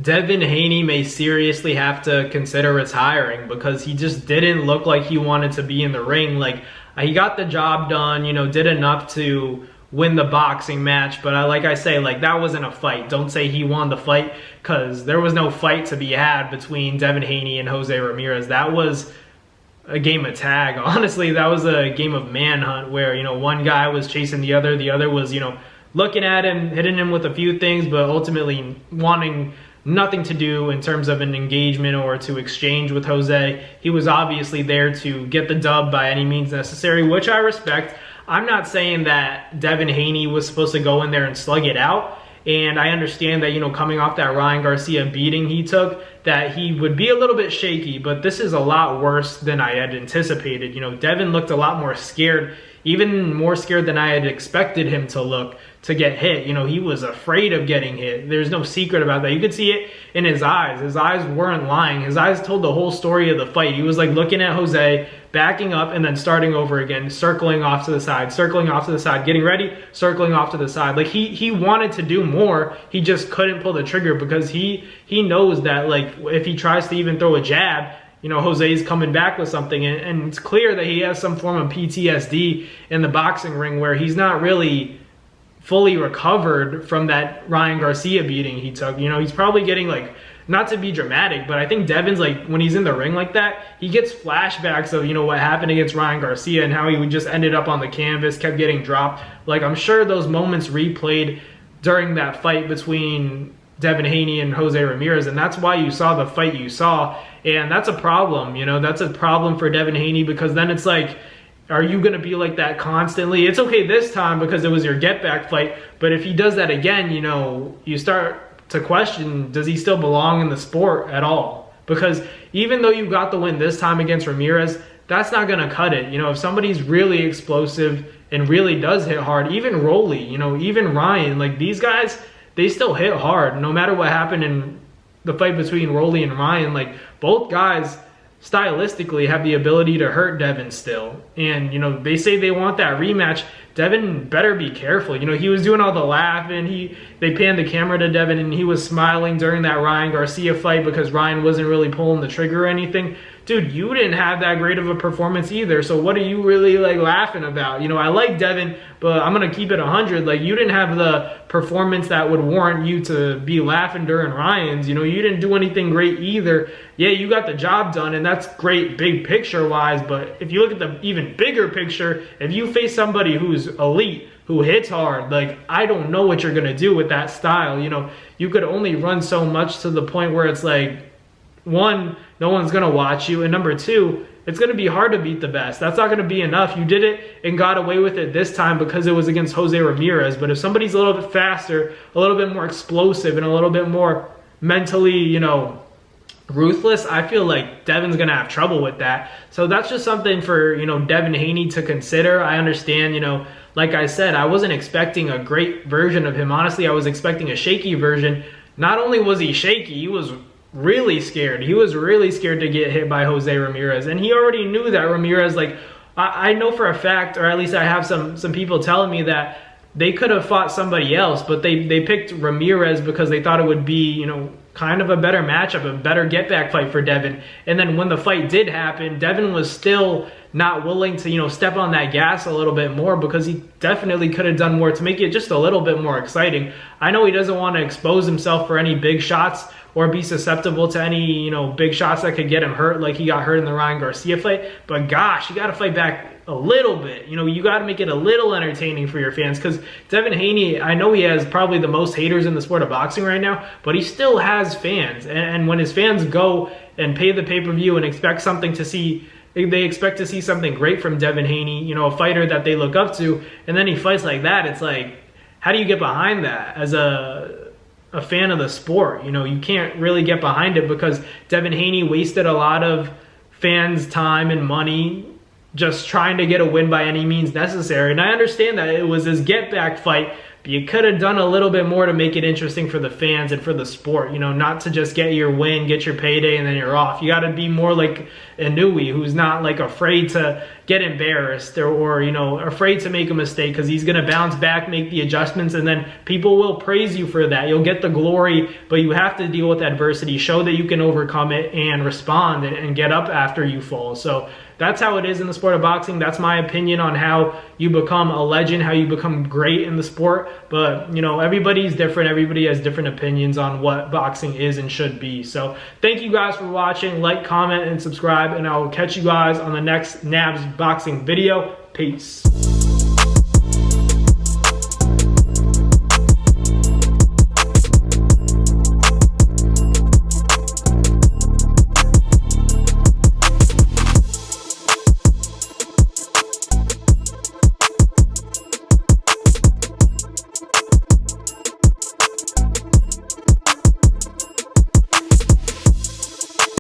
Devin Haney may seriously have to consider retiring because he just didn't look like he wanted to be in the ring. Like, he got the job done, did enough to win the boxing match, but like I say, like, that wasn't a fight. Don't say he won the fight, because there was no fight to be had between Devin Haney and Jose Ramirez. That was a game of tag. Honestly, that was a game of manhunt where, one guy was chasing the other was, looking at him, hitting him with a few things, but ultimately wanting nothing to do in terms of an engagement or to exchange with Jose. He was obviously there to get the dub by any means necessary, which I respect. I'm not saying that Devin Haney was supposed to go in there and slug it out. And I understand that, coming off that Ryan Garcia beating he took, that he would be a little bit shaky, but this is a lot worse than I had anticipated. Devin looked a lot more scared, even more scared than I had expected him to look to get hit. He was afraid of getting hit. There's no secret about that. You could see it in his eyes. His eyes weren't lying. His eyes told the whole story of the fight. He was like looking at Jose, backing up, and then starting over again, circling off to the side, getting ready, circling off to the side. Like, he wanted to do more. He just couldn't pull the trigger because he knows that, like, if he tries to even throw a jab, Jose's coming back with something. And it's clear that he has some form of PTSD in the boxing ring where he's not really fully recovered from that Ryan Garcia beating he took. He's probably getting, like, not to be dramatic, but I think Devin's, like, when he's in the ring like that, he gets flashbacks of, what happened against Ryan Garcia and how he just ended up on the canvas, kept getting dropped. Like, I'm sure those moments replayed during that fight between Devin Haney and Jose Ramirez, and that's why you saw the fight you saw. And that's a problem, that's a problem for Devin Haney, because then it's like, are you going to be like that constantly? It's okay this time because it was your get-back fight, but if he does that again, you start to question, does he still belong in the sport at all? Because even though you got the win this time against Ramirez, that's not going to cut it. If somebody's really explosive and really does hit hard, even Rolly, even Ryan, like, these guys, they still hit hard. No matter what happened in the fight between Rolly and Ryan, like, both guys stylistically have the ability to hurt Devin still. And, they say they want that rematch. Devin better be careful. He was doing all the laughing. They panned the camera to Devin, and he was smiling during that Ryan Garcia fight because Ryan wasn't really pulling the trigger or anything. Dude, you didn't have that great of a performance either. So what are you really, like, laughing about? I like Devin, but I'm going to keep it 100. Like, you didn't have the performance that would warrant you to be laughing during Ryan's. You didn't do anything great either. Yeah, you got the job done, and that's great big picture-wise. But if you look at the even bigger picture, if you face somebody who's elite, who hits hard, like, I don't know what you're going to do with that style. You could only run so much to the point where it's like, one, no one's going to watch you, and number two, it's going to be hard to beat the best. That's not going to be enough. You did it and got away with it this time because it was against Jose Ramirez, but if somebody's a little bit faster, a little bit more explosive, and a little bit more mentally, ruthless, I feel like Devin's going to have trouble with that. So that's just something for, Devin Haney to consider. I understand, like I said, I wasn't expecting a great version of him. Honestly, I was expecting a shaky version. Not only was he shaky, he was really scared. He was really scared to get hit by Jose Ramirez. And he already knew that Ramirez, like, I know for a fact, or at least I have some people telling me that they could have fought somebody else, but they picked Ramirez because they thought it would be, kind of a better matchup, a better get-back fight for Devin. And then when the fight did happen, Devin was still not willing to, step on that gas a little bit more, because he definitely could have done more to make it just a little bit more exciting. I know he doesn't want to expose himself for any big shots or be susceptible to any, big shots that could get him hurt, like he got hurt in the Ryan Garcia fight. But gosh, you got to fight back a little bit. You got to make it a little entertaining for your fans, because Devin Haney, I know he has probably the most haters in the sport of boxing right now, but he still has fans. And when his fans go and pay the pay-per-view and expect something to see, they expect to see something great from Devin Haney, a fighter that they look up to, and then he fights like that. It's like, how do you get behind that as a fan of the sport? You can't really get behind it, because Devin Haney wasted a lot of fans' time and money just trying to get a win by any means necessary. And I understand that it was his get-back fight, but you could have done a little bit more to make it interesting for the fans and for the sport, not to just get your win, get your payday, and then you're off. You got to be more like Inui, who's not, like, afraid to get embarrassed or you know, afraid to make a mistake, because he's going to bounce back, make the adjustments, and then people will praise you for that. You'll get the glory, but you have to deal with adversity, show that you can overcome it and respond and get up after you fall. So that's how it is in the sport of boxing. That's my opinion on how you become a legend, how you become great in the sport. But, you know, everybody's different. Everybody has different opinions on what boxing is and should be. So thank you guys for watching. Like, comment, and subscribe, and I will catch you guys on the next Nabs boxing video. Peace.